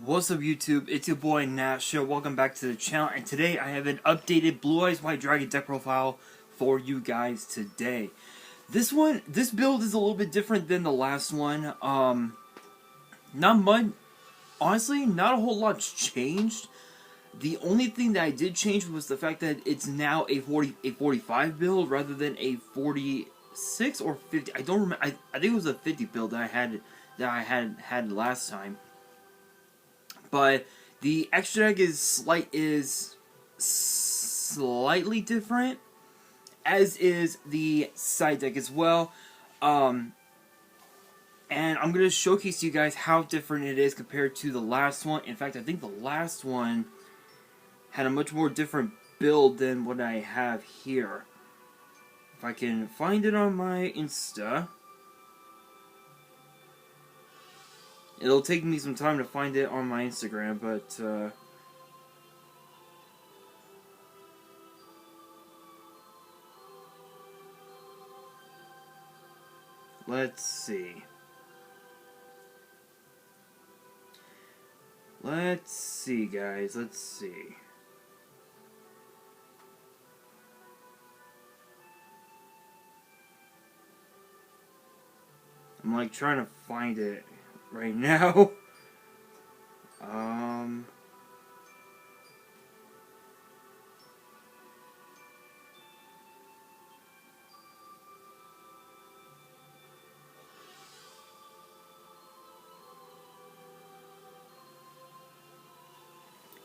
What's up YouTube, it's your boy Nash. Welcome back to the channel, and today I have an updated Blue Eyes White Dragon deck profile for you guys today. This build is a little bit different than the last one. Not much, honestly, not a whole lot's changed. The only thing that I did change was the fact that it's now a 45 build rather than a 46 or 50. I don't remember. I think it was a 50 build that I had last time. But the extra deck is slightly different, as is the side deck as well. And I'm going to showcase to you guys how different it is compared to the last one. In fact, I think the last one had a much more different build than what I have here. If I can find it on my Insta. It'll take me some time to find it on my Instagram, but let's see. Let's see, guys. Let's see. I'm like trying to find it right now.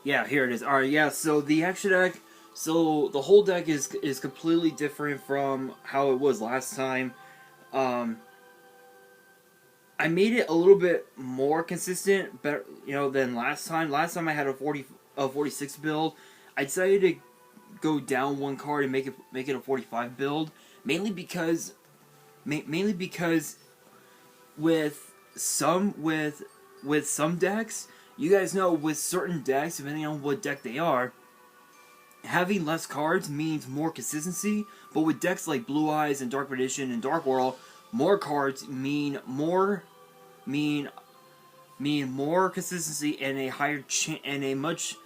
Yeah, here it is. Alright, yeah, so the extra deck, so the whole deck is completely different from how it was last time. I made it a little bit more consistent, better, than last time. Last time I had a 46 build. I decided to go down one card and make it a 45 build, mainly because with some decks, you guys know with certain decks, depending on what deck they are, having less cards means more consistency. But with decks like Blue Eyes and Dark Perdition and Dark World, more cards mean more consistency and a higher and a much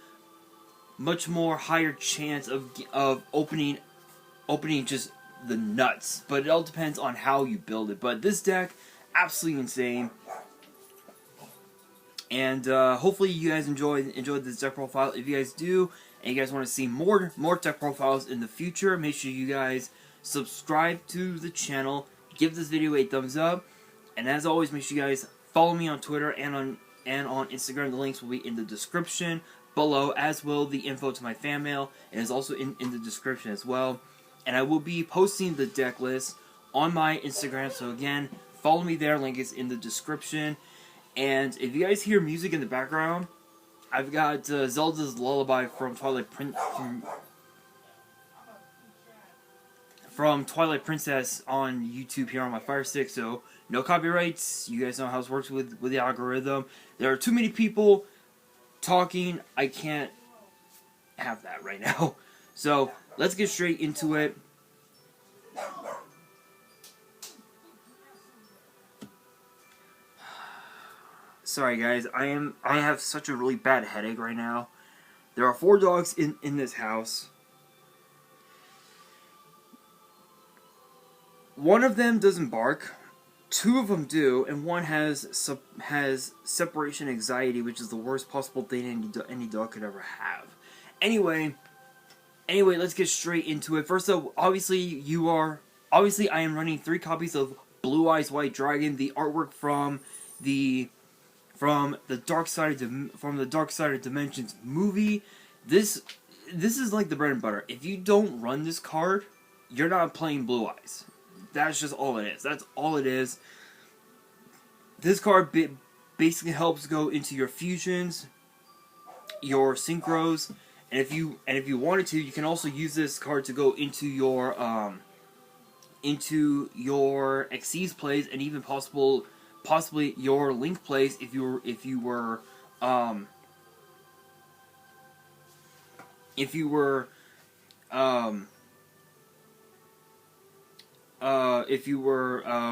more higher chance of opening just the nuts. But it all depends on how you build it. But this deck, absolutely insane. And hopefully you guys enjoyed this deck profile. If you guys do, and you guys want to see more deck profiles in the future, make sure you guys subscribe to the channel, give this video a thumbs up, and as always, make sure you guys follow me on Twitter and on Instagram. The links will be in the description below, as will the info to my fan mail, and is also in the description as well. And I will be posting the deck list on my Instagram, so again, follow me there. Link is in the description. And if you guys hear music in the background, I've got Zelda's Lullaby from Twilight Princess on YouTube here on my Fire Stick, so no copyrights. You guys know how this works with the algorithm. There are too many people talking. I can't have that right now. So let's get straight into it. Sorry guys, I have such a really bad headache right now. There are 4 dogs in this house. One of them doesn't bark, 2 of them do, and one has separation anxiety, which is the worst possible thing any dog could ever have. Anyway, let's get straight into it. First up, obviously I am running 3 copies of Blue Eyes White Dragon, the artwork from the Dark Side of Dimensions movie. This is like the bread and butter. If you don't run this card, you're not playing Blue Eyes. That's just all it is. That's all it is. This card basically helps go into your fusions, your synchros, and if you wanted to, you can also use this card to go into your Xyz plays, and even possibly your Link plays if you were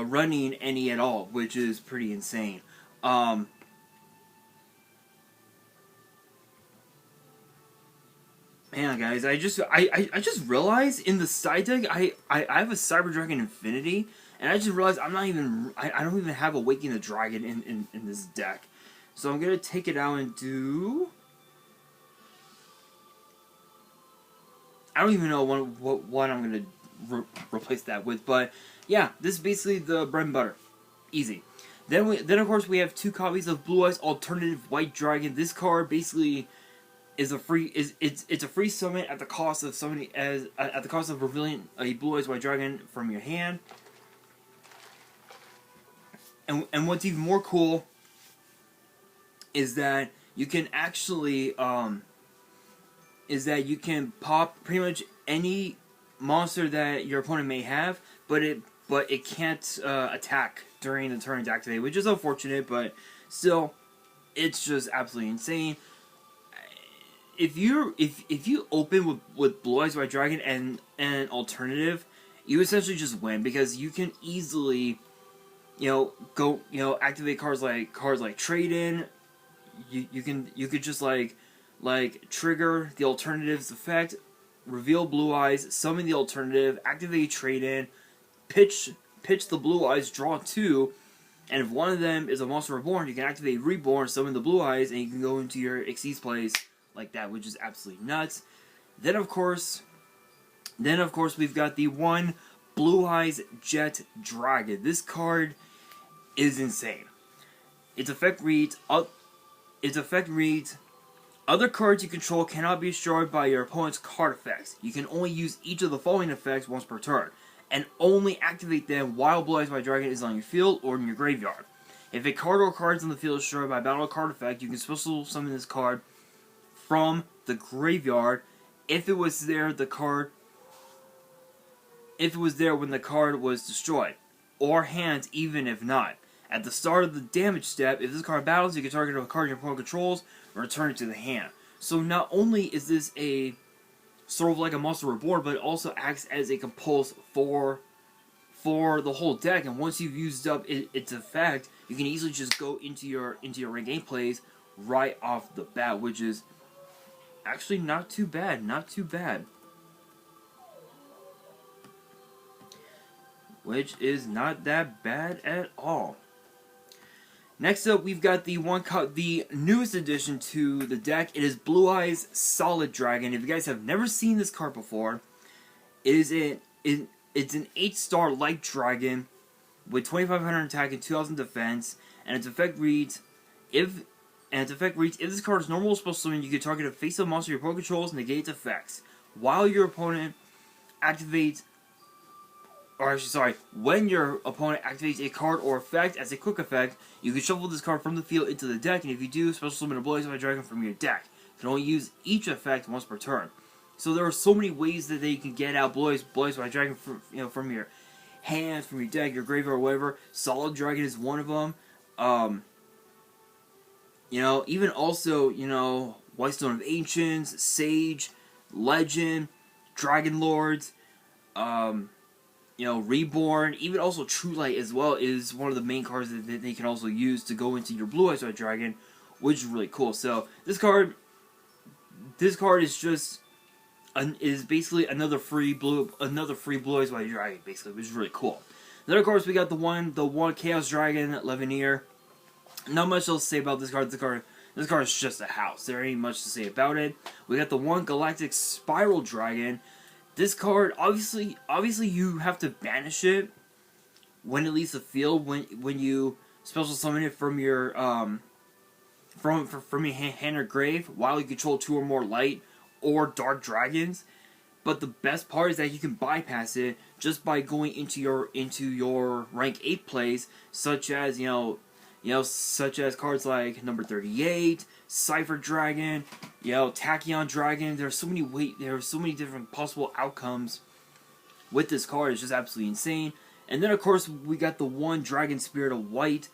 running any at all, which is pretty insane. hang on, guys. I just realized in the side deck I have a Cyber Dragon Infinity, and I just realized I don't even have Awakening the Dragon in this deck. So I'm gonna take it out and do. I don't even know what I'm gonna replace that with, but yeah, this is basically the bread and butter, easy. Then of course we have 2 copies of Blue Eyes Alternative White Dragon. This card basically is a free it's a free summon at the cost of at the cost of revealing a Blue Eyes White Dragon from your hand. And what's even more cool is that you can actually pop pretty much any monster that your opponent may have, but it can't attack during the turn to activate, which is unfortunate, but still, it's just absolutely insane. If you open with Blue Eyes White Dragon and an alternative, you essentially just win, because you can easily, activate cards like Trade In. You could just like trigger the alternative's effect, reveal Blue Eyes, summon the alternative, activate Trade In, pitch the Blue Eyes, draw 2, and if one of them is a Monster Reborn, you can activate Reborn, summon the Blue Eyes, and you can go into your Xyz plays like that, which is absolutely nuts. Then of course we've got the one Blue Eyes Jet Dragon. This card is insane. Its effect reads, other cards you control cannot be destroyed by your opponent's card effects. You can only use each of the following effects once per turn, and only activate them while Blue Eyes White Dragon is on your field or in your graveyard. If a card or cards on the field is destroyed by a battle card effect, you can special summon this card from the graveyard if it was there when the card was destroyed, or hands even if not. At the start of the damage step, if this card battles, you can target a card your opponent controls and return it to the hand. So not only is this a sort of like a Monster Reborn, but it also acts as a compulse for the whole deck. And once you've used up its effect, you can easily just go into your ring game plays right off the bat, which is actually not too bad. Not too bad. Which is not that bad at all. Next up, we've got the newest addition to the deck. It is Blue Eyes Solid Dragon. If you guys have never seen this card before, it's an 8-star light dragon with 2,500 attack and 2,000 defense, and its effect reads, if this card is normal special summon, you can target a face-up monster your opponent controls and negate its effects. While your opponent activates, when your opponent activates a card or effect as a quick effect, you can shuffle this card from the field into the deck, and if you do, special summon a Blue Eyes White Dragon from your deck. You can only use each effect once per turn. So there are so many ways that they can get out Blue Eyes White Dragon from your hand, from your deck, your graveyard, or whatever. Solid Dragon is one of them. Even also, Whitestone of Ancients, Sage, Legend, Dragon Lords, Reborn, even also True Light as well is one of the main cards that they can also use to go into your Blue Eyes White Dragon, which is really cool. So this card is just is basically another free Blue Eyes White Dragon, basically, which is really cool. Then of course we got the one Chaos Dragon Levineer. Not much else to say about this card. This card is just a house. There ain't much to say about it. We got the one Galactic Spiral Dragon. This card, obviously you have to banish it when it leaves the field. When you special summon it from your from your hand or grave, while you control 2 or more light or dark dragons. But the best part is that you can bypass it just by going into your rank 8 plays, such as such as cards like number 38, Cypher Dragon, Tachyon Dragon. There are so many different possible outcomes with this card. It's just absolutely insane. And then of course we got the one Dragon Spirit of White.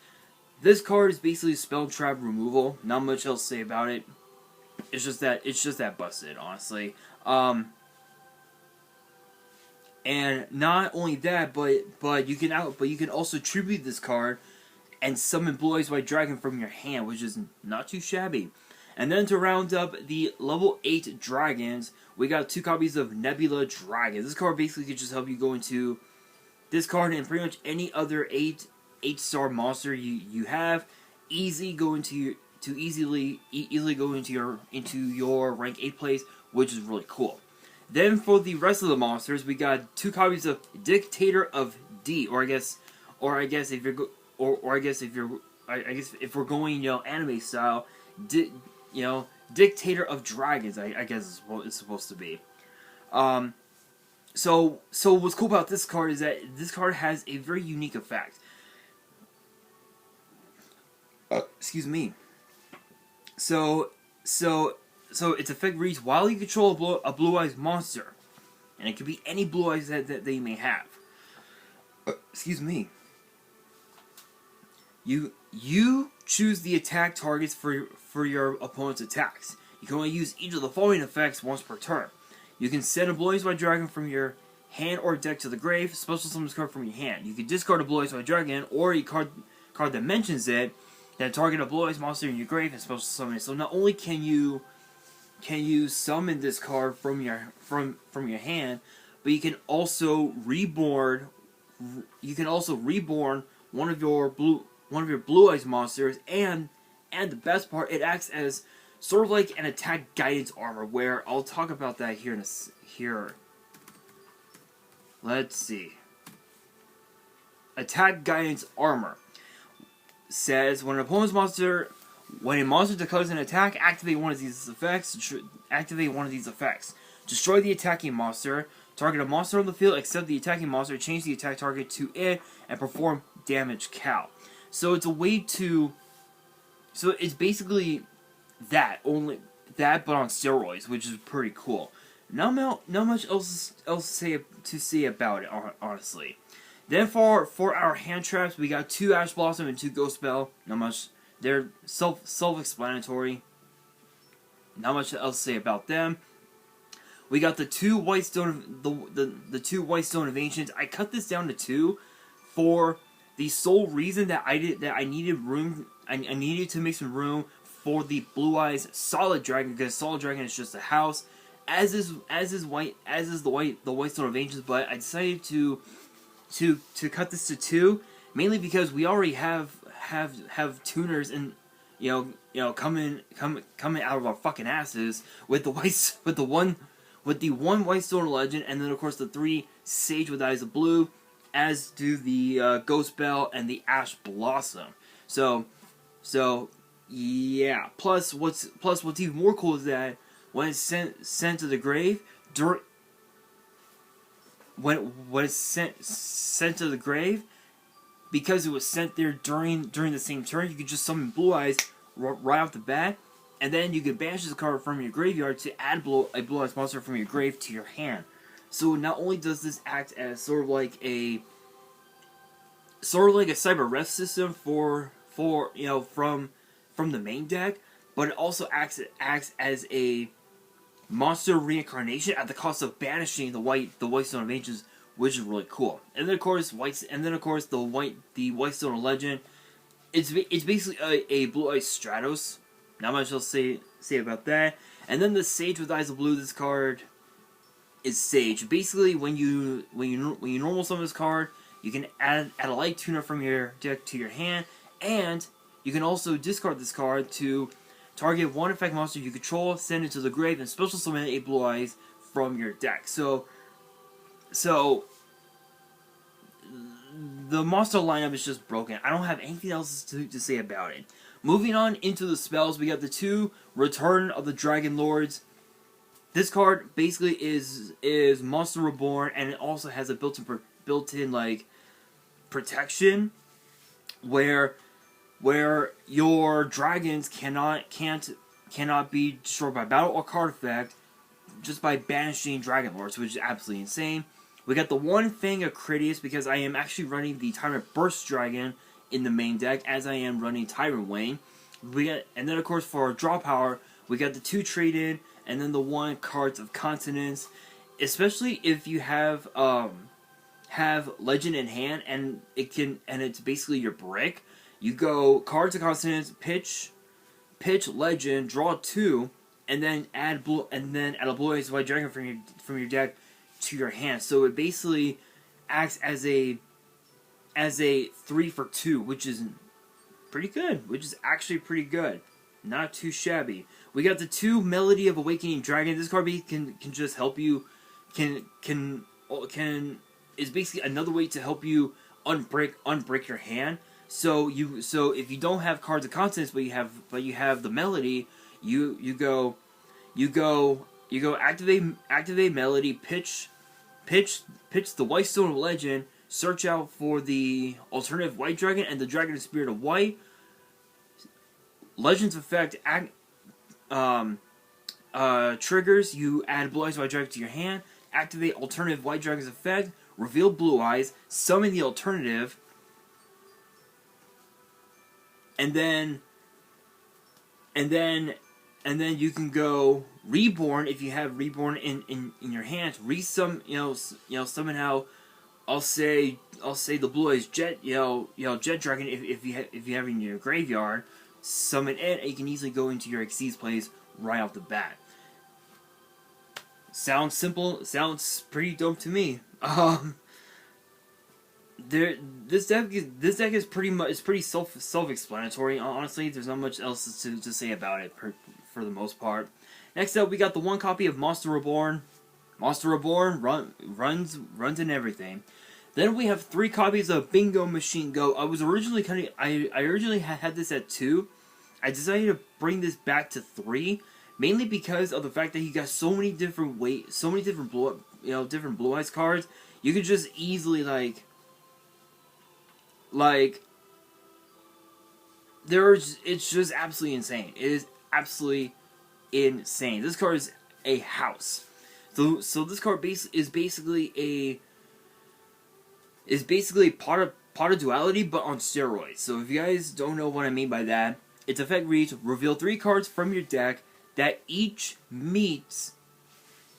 This card is basically spell trap removal. Not much else to say about it. It's just that busted, honestly. And not only that, but you can also tribute this card and summon Blue Eyes White Dragon from your hand, which is not too shabby. And then to round up the level 8 dragons, we got 2 copies of Nebula Dragon. This card basically could just help you go into this card and pretty much any other 8-star monster you have. Easily go into your rank 8 place, which is really cool. Then for the rest of the monsters, we got 2 copies of Dictator of D, or I guess if we're going anime style, Dictator of Dragons, I guess is what it's supposed to be. So what's cool about this card is that this card has a very unique effect. Excuse me. So its effect reads, while you control a blue eyes monster, and it could be any blue eyes that they may have. Excuse me. You choose the attack targets for your opponent's attacks. You can only use each of the following effects once per turn. You can send a Blue Eyes White Dragon from your hand or deck to the grave. Special summon this card from your hand. You can discard a Blue Eyes White Dragon or a card that mentions it, that target a Blue Eyes monster in your grave and special summon it. So not only can you summon this card from your hand, but you can also reborn. You can also reborn one of your Blue Eyes monsters, and the best part, it acts as sort of like an attack guidance armor. Where I'll talk about that here. Let's see. Attack guidance armor says when a monster declares an attack, activate one of these effects. Destroy the attacking monster. Target a monster on the field except the attacking monster. Change the attack target to it and perform damage cal. So it's a way to. So it's basically that, but on steroids, which is pretty cool. Not much else to say about it, honestly. Then for our hand traps, we got 2 Ash Blossom and 2 Ghost Bell. Not much. They're self-explanatory. Not much else to say about them. We got the 2 White Stone, the 2 White Stone of Ancients. I cut this down to 2 for the sole reason that I needed room. I needed to make some room for the Blue Eyes Solid Dragon, because Solid Dragon is just a house, as is the White Stone of Ancients. But I decided to cut this to 2, mainly because we already have tuners and coming out of our fucking asses with the one White Stone Legend, and then of course the 3 Sage with Eyes of Blue, as do the Ghost Bell and the Ash Blossom. So yeah. Plus what's even more cool is that when it's sent to the grave, when it's sent to the grave, because it was sent there during the same turn, you could just summon Blue Eyes right off the bat, and then you could banish the card from your graveyard to add a Blue Eyes monster from your grave to your hand. So not only does this act as sort of like a cyber ref system from the main deck, but it also acts as a monster reincarnation at the cost of banishing the White Stone of Ancients, which is really cool. And then of course the White Stone Legend. It's basically a Blue Eyes Stratos. Not much else to say about that. And then the Sage with Eyes of Blue. This card is Sage. Basically, when you normal summon this card, you can add a light tuner from your deck to your hand, and you can also discard this card to target one effect monster you control, send it to the grave, and special summon a Blue Eyes from your deck. So the monster lineup is just broken. I don't have anything else to say about it. Moving on into the spells, we got the 2 Return of the Dragon Lords. This card basically is Monster Reborn, and it also has a built-in like protection where your dragons cannot be destroyed by battle or card effect just by banishing Dragon Lords, which is absolutely insane. We got the 1 Fang of Critias, because I am actually running the Tyrant Burst Dragon in the main deck, as I am running Tyrant Wayne. And then of course for our draw power, we got the 2 Trade-In, and then the 1 Cards of Continents. Especially if you have Legend in hand, and it's basically your brick. You go Cards of Continents, pitch pitch legend, draw 2, and then add a Blue Eyes White Dragon from your deck to your hand. So it basically acts as a 3 for 2, which is pretty good. Which is actually pretty good. Not too shabby. We got the 2 Melody of Awakening Dragon. This card can just help you. Is basically another way to help you unbreak your hand. So if you don't have Cards of Consonance, but you have the Melody, you go activate Melody, pitch the White Stone of Legend, search out for the alternative White Dragon and the Dragon Spirit of White. Legends effect triggers. You add Blue Eyes White Dragon to your hand. Activate alternative White Dragon's effect. Reveal Blue Eyes. Summon the alternative. And then you can go Reborn if you have Reborn in your hands. Summon how I'll say the Blue Eyes Jet Jet Dragon if you have it in your graveyard. Summon it, and you can easily go into your Exceeds plays right off the bat. Sounds simple. Sounds pretty dope to me. This deck is pretty self-explanatory. Honestly, there's not much else to say about it for the most part. Next up, we got the 1 copy of Monster Reborn. Monster Reborn runs in everything. Then we have 3 copies of Bingo Machine Go. I originally had this at 2. I decided to bring this back to 3, mainly because of the fact that he got so many different different Blue Eyes cards. You could just easily it's just absolutely insane. It is absolutely insane. This card is a house. So this card is basically part of duality, but on steroids. So if you guys don't know what I mean by that, its effect reads: reveal 3 cards from your deck that each meets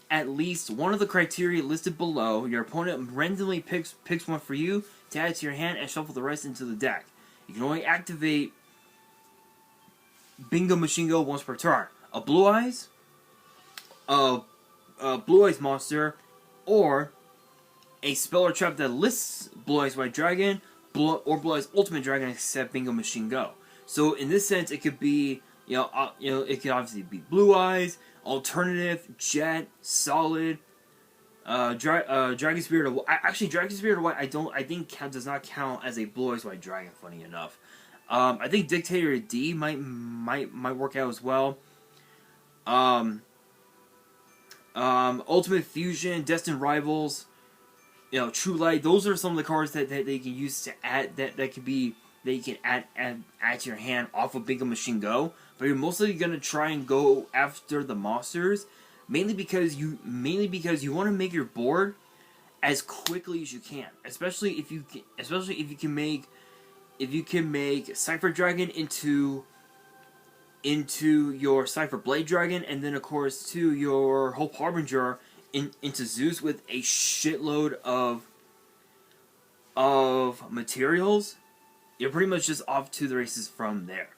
at least one of the criteria listed below. Your opponent randomly picks one for you to add to your hand and shuffle the rest into the deck. You can only activate Bingo Machine Go once per turn. A Blue Eyes, a Blue Eyes monster, or a spell or trap that lists Blue Eyes White Dragon or Blue Eyes Ultimate Dragon except Bingo Machine Go. So in this sense, it could be it could obviously be Blue Eyes, Alternative, Jet, Solid, Dragon Spirit of actually Dragon Spirit of White. I think does not count as a Blue Eyes White Dragon. Funny enough, I think Dictator D might work out as well. Ultimate Fusion, Destined Rivals, True Light. Those are some of the cards that they can use to add that you can add to your hand off of Bingo Machine Go. But you're mostly gonna try and go after the monsters, mainly because you want to make your board as quickly as you can. Especially if you can make Cypher Dragon into your Cypher Blade Dragon, and then of course to your Hope Harbinger into Zeus with a shitload of materials. You're pretty much just off to the races from there.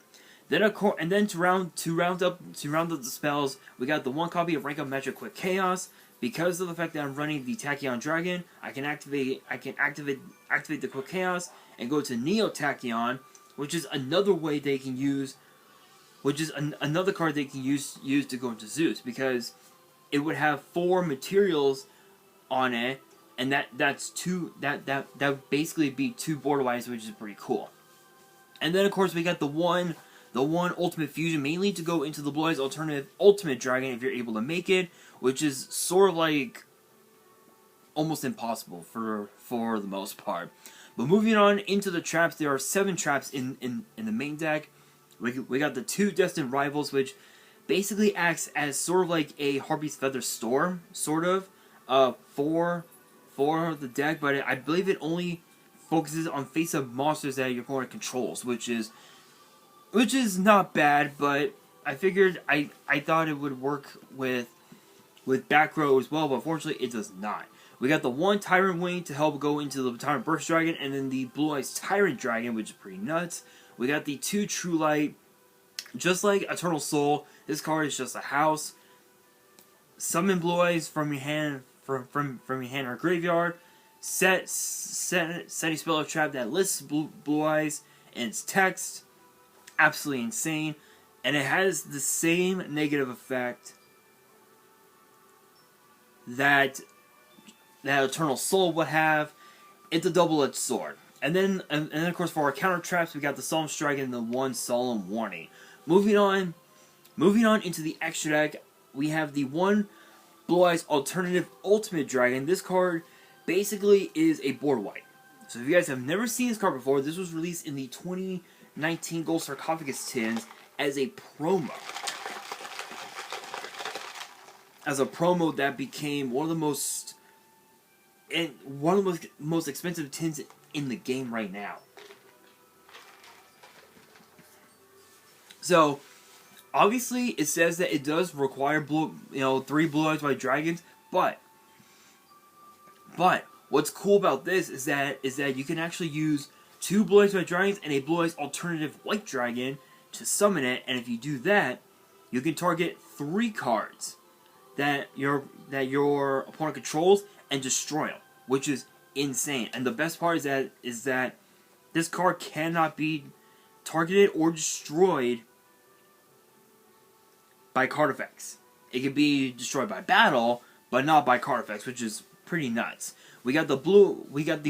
Then to round up the spells, we got the 1 copy of Rank Up Magic Quick Chaos. Because of the fact that I'm running the Tachyon Dragon, I can activate the Quick Chaos and go to Neo Tachyon, which is another way they can use, another card they can use to go into Zeus, because it would have 4 materials on it, and that would basically be 2 Borderwise, which is pretty cool. And then of course we got the one Ultimate Fusion, mainly to go into the Blue Eyes Alternative Ultimate Dragon if you're able to make it, which is sort of like almost impossible for the most part. But moving on into the traps, there are 7 traps in the main deck. We got the 2 Destined Rivals, which basically acts as sort of like a Harpy's Feather Storm, sort of, for the deck, but I believe it only focuses on face-up monsters that your opponent controls, which is not bad, but I figured I thought it would work with back row as well, but unfortunately it does not. We got the 1 Tyrant Wing to help go into the Tyrant Burst Dragon, and then the Blue Eyes Tyrant Dragon, which is pretty nuts. We got the 2 True Light Just like Eternal Soul, this card is just a house. Summon Blue Eyes from your hand, from your hand or graveyard. Set a spell or trap that lists Blue Eyes in its text. Absolutely insane. And it has the same negative effect that Eternal Soul would have. It's a double-edged sword. And then of course, for our counter traps, we got the Solemn Strike and the one Solemn Warning. Moving on into the extra deck, we have the one Blue Eyes Alternative Ultimate Dragon. This card basically is a board wipe. So if you guys have never seen this card before, this was released in the 2019 Gold Sarcophagus tins as a promo. As a promo that became one of the most expensive tins in the game right now. So obviously it says that it does require 3 Blue Eyes White Dragons, but what's cool about this is that you can actually use 2 Blue Eyes White Dragons and a Blue Eyes Alternative White Dragon to summon it, and if you do that, you can target 3 cards that your opponent controls and destroy them, which is insane. And the best part is that this card cannot be targeted or destroyed by card effects. It can be destroyed by battle, but not by card effects, which is pretty nuts. We got the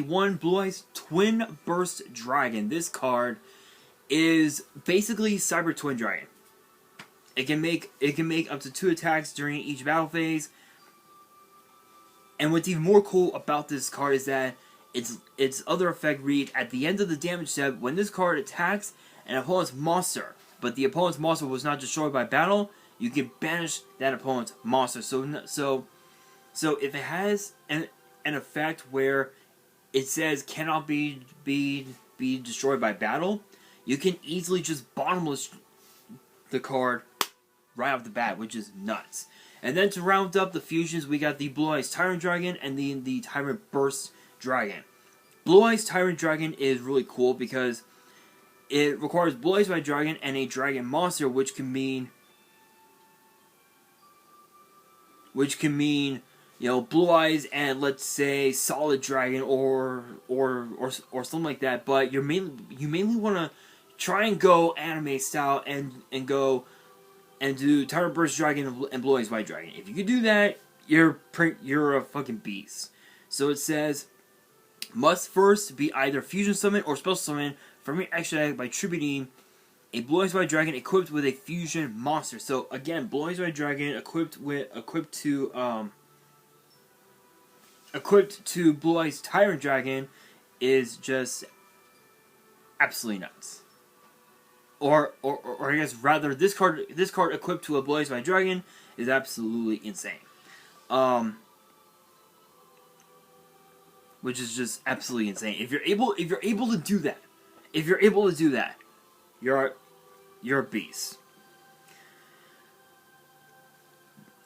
one Blue Eyes Twin Burst Dragon. This card is basically Cyber Twin Dragon. It can make up to 2 attacks during each battle phase. And what's even more cool about this card is that its other effect reads, at the end of the damage step, when this card attacks an opponent's monster, but the opponent's monster was not destroyed by battle, you can banish that opponent's monster. So if it has an effect where it says cannot be destroyed by battle, you can easily just bottomless the card right off the bat, which is nuts. And then to round up the fusions, we got the Blue Eyes Tyrant Dragon and the Tyrant Burst Dragon. Blue Eyes Tyrant Dragon is really cool because it requires Blue Eyes White Dragon and a Dragon Monster, which can mean Blue Eyes and, let's say, Solid Dragon or something like that. But you mainly want to try and go anime style and go and do Tyrant Burst Dragon and Blue Eyes White Dragon. If you can do that, you're a fucking beast. So it says, must first be either Fusion Summon or Special Summon from your extra deck by tributing a Blue Eyes White Dragon equipped with a Fusion Monster. So again, Blue Eyes White Dragon equipped to Blue Eyes Tyrant Dragon is just absolutely nuts. Or I guess rather, this card equipped to a Blue Eyes White Dragon is absolutely insane. Which is just absolutely insane. If you're able to do that, you're a beast.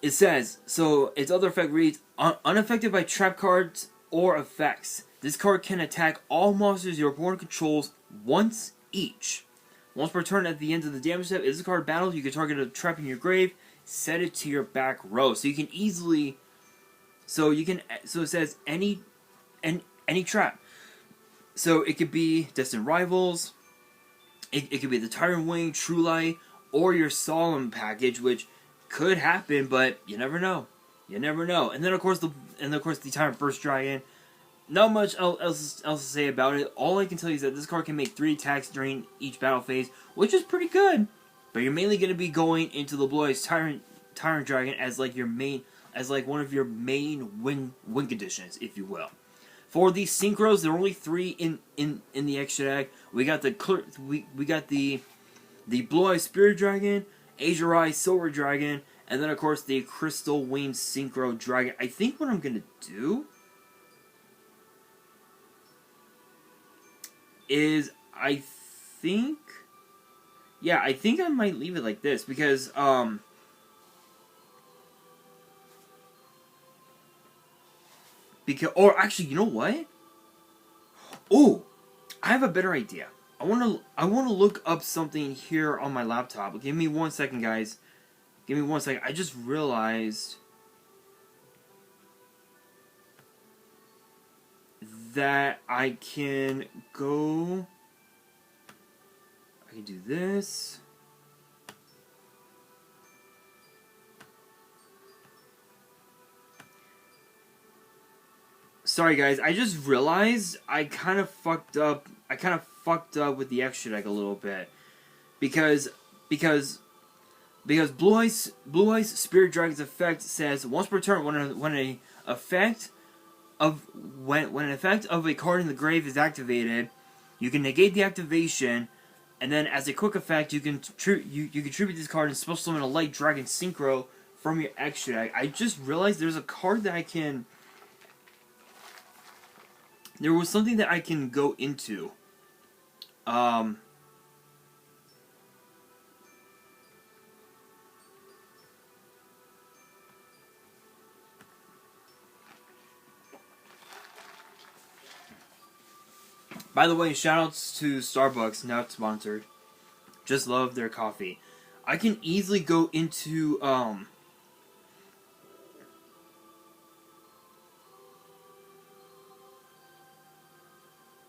It says, so its other effect reads, unaffected by trap cards or effects. This card can attack all monsters your opponent controls once each. Once per turn at the end of the damage step, if this card battles, you can target a trap in your grave, set it to your back row. So you can easily, so it says any trap. So it could be Distant Rivals, it could be the Tyrant Wing, True Light, or your Solemn package, which could happen, but you never know. You never know. And then of course the Tyrant Burst Dragon. Not much else to say about it. All I can tell you is that this card can make 3 attacks during each battle phase, which is pretty good. But you're mainly going to be going into the Blue Eyes Tyrant Dragon as like one of your main win conditions, if you will. For these synchros, there are only 3 in the extra deck. We got the Blue Eyes Spirit Dragon, Azure Eye Silver Dragon, and then of course the Crystal Wing Synchro Dragon. I think what I'm gonna do is I think I might leave it like this because or actually, you know what? Oh, I have a better idea. I wanna look up something here on my laptop. Give me 1 second, guys. Give me 1 second. I just realized that I can go. I can do this. Sorry, guys. I just realized I kind of fucked up. I kind of fucked up with the extra deck a little bit because because Blue Eyes Spirit Dragon's effect says once per turn when an effect of a card in the grave is activated, you can negate the activation, and then as a quick effect, you can you contribute this card and special summon a Light Dragon Synchro from your extra deck. I just realized there's a card that I can. There was something that I can go into. By the way, shoutouts to Starbucks, not sponsored. Just love their coffee. I can easily go into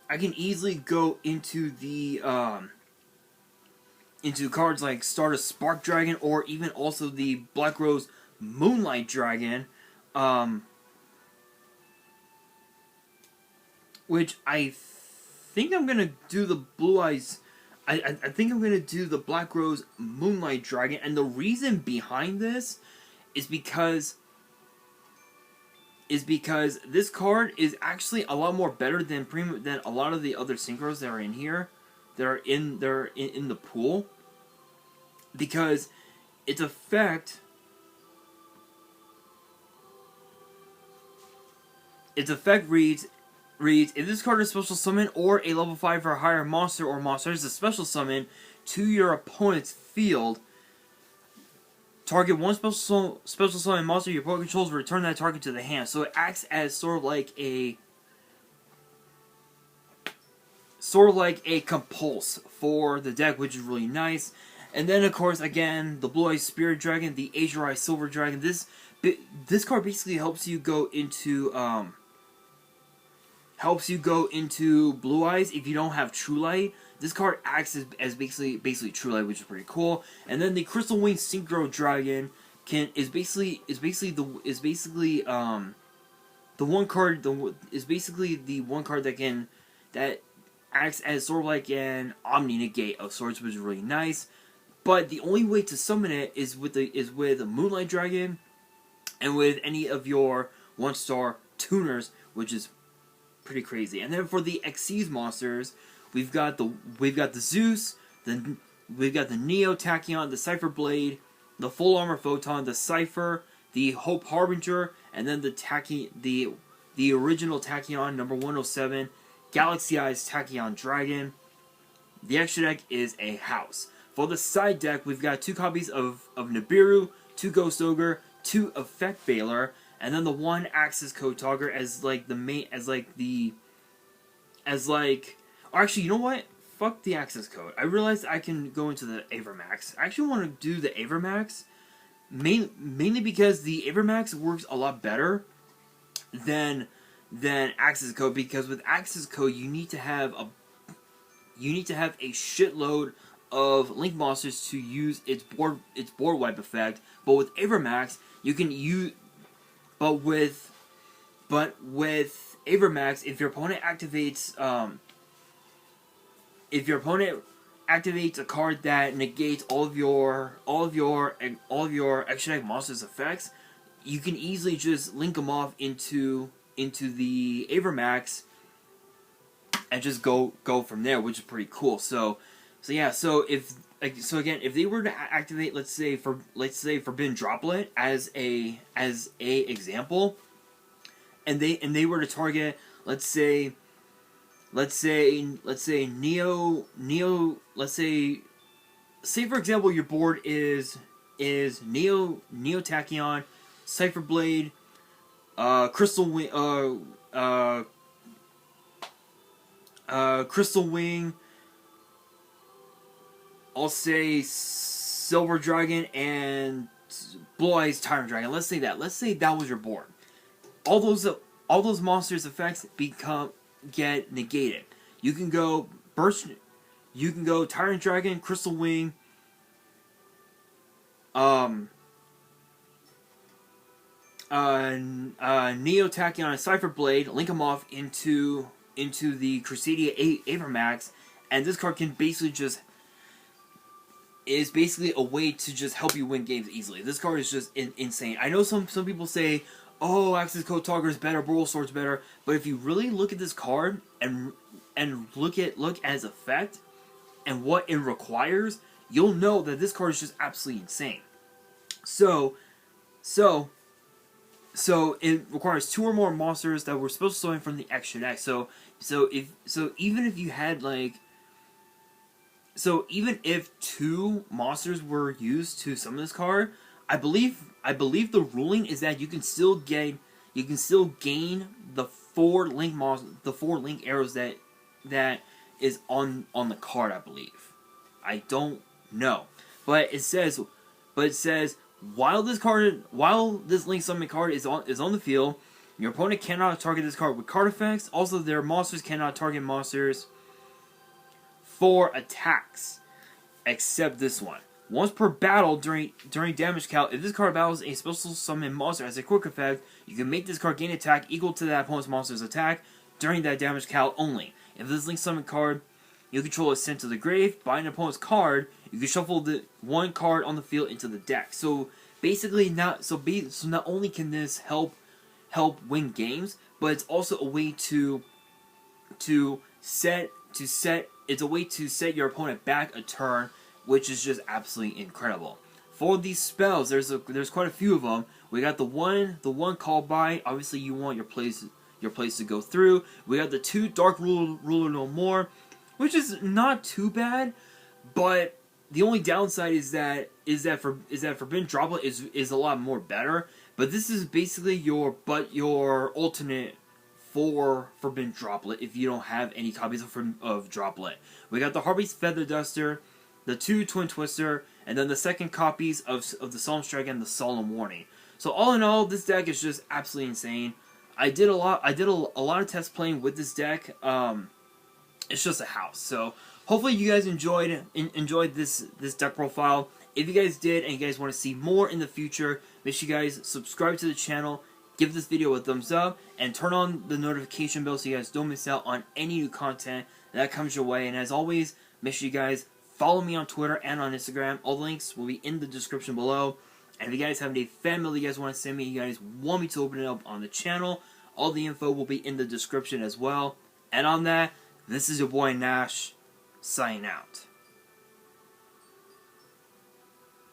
I can easily go into the into cards like Stardust Spark Dragon, or even also the Black Rose Moonlight Dragon, which I think I'm gonna do the Blue Eyes. I think I'm gonna do the Black Rose Moonlight Dragon, and the reason behind this is because this card is actually a lot more better than a lot of the other synchros that are in here, that are in the pool, because its effect reads if this card is special summon or a level 5 or higher monster or monster is a special summon to your opponent's field. Target one special summon monster your opponent controls, return that target to the hand. So it acts as sort of like a compulse for the deck, which is really nice. And then of course, again, the Blue Eyes Spirit Dragon, the Azure Eye Silver Dragon. This card basically helps you go into Blue Eyes if you don't have True Light. This card acts as basically True Light, which is pretty cool. And then the Crystal Wing Synchro Dragon is basically the one card that acts as sort of like an Omni Negate of sorts, which is really nice. But the only way to summon it is with a Moonlight Dragon and with any of your 1-star tuners, which is pretty crazy. And then for the Xyz monsters, we've got the Zeus, we've got the Neo Tachyon, the Cypher Blade, the Full Armor Photon, the Cypher, the Hope Harbinger, and then the original Tachyon number 107, Galaxy Eyes Tachyon Dragon. The extra deck is a house. For the side deck, we've got 2 copies of Nibiru, 2 Ghost Ogre, 2 Effect Veiler, and then the 1 Axis Code Talker actually, you know what? Fuck the Access Code. I realized I can go into the Avermax. I actually want to do the Avermax, mainly because the Avermax works a lot better than Access Code, because with Access Code you need to have a shitload of Link monsters to use its board wipe effect. But with Avermax, you can use. But with Avermax, if your opponent activates a card that negates all of your extra deck monsters' effects, you can easily just link them off into the Avermax and just go from there, which is pretty cool. So if they were to activate, let's say Forbidden Droplet as a example, and they were to target, let's say Neo, let's say for example your board is Neo Tachyon, Cypher Blade, Crystal Wing, I'll say Silver Dragon and Blue Eyes Tyrant Dragon. Let's say that. Let's say that was your board. All those monsters' effects get negated. You can go Burst. You can go Tyrant Dragon, Crystal Wing, Neo Tachyon, Cypher Blade, link them off into the Crusadia Avermax, and this card can basically is basically a way to just help you win games easily. This card is just insane. I know some people say, oh, Axis Code Talker is better, Brawl Sword's better, but if you really look at this card and look at its effect and what it requires, you'll know that this card is just absolutely insane. So it requires 2 or more monsters that were supposed to summon from the extra deck. Even if 2 monsters were used to summon this card, I believe the ruling is that you can still gain the 4 link arrows that is on the card, I believe. I don't know, but it says while this link summon card is on the field, your opponent cannot target this card with card effects. Also, their monsters cannot target monsters for attacks, except this one. Once per battle during damage count, if this card battles a special summon monster as a quick effect, you can make this card gain attack equal to that opponent's monster's attack during that damage count only. If this link summon card you control is sent to the grave by an opponent's card, you can shuffle the 1 card on the field into the deck. So basically, not only can this help win games, but it's also a way to set your opponent back a turn, which is just absolutely incredible. For these spells, there's quite a few of them. We got the one call by. Obviously, you want your plays to go through. We got the 2 Dark Ruler No More, which is not too bad, but the only downside is that Forbidden Droplet is a lot more better. But this is basically your alternate for Forbidden Droplet if you don't have any copies of Droplet. We got the Harvey's Feather Duster, the 2 Twin Twister, and then the second copies of the Solemn Strike and the Solemn Warning. So all in all, this deck is just absolutely insane. I did a lot of test playing with this deck. It's just a house. So hopefully you guys enjoyed this deck profile. If you guys did and you guys want to see more in the future, make sure you guys subscribe to the channel, give this video a thumbs up, and turn on the notification bell so you guys don't miss out on any new content that comes your way. And as always, make sure you guys follow me on Twitter and on Instagram. All the links will be in the description below. And if you guys have any fan mail you guys want to send me, you guys want me to open it up on the channel, all the info will be in the description as well. And on that, this is your boy Nash, signing out.